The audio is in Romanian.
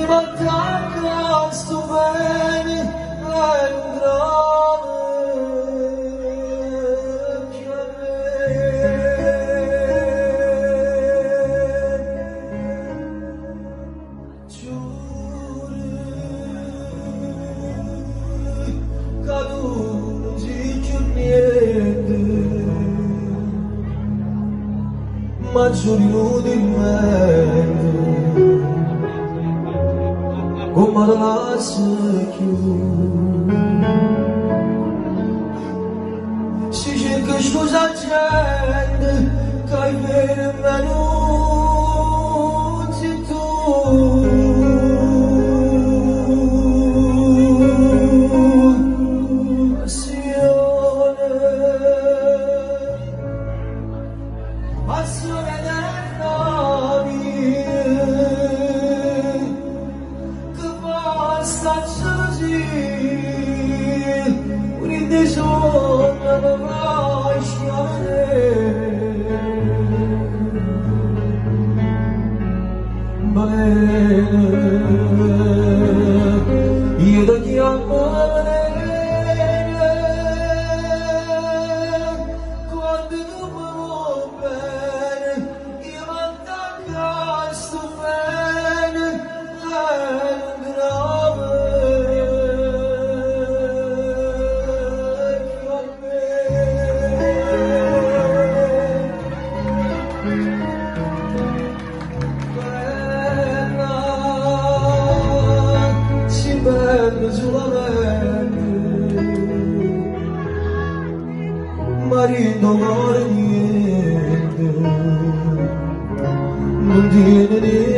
mancanza tu bene è un grave ma giuro di me come la si cerca scusa gente che hai per me non sei tu passione della mia che basta così un'indecisione non lasciare bene io da chi amare marito muore niente non tiene niente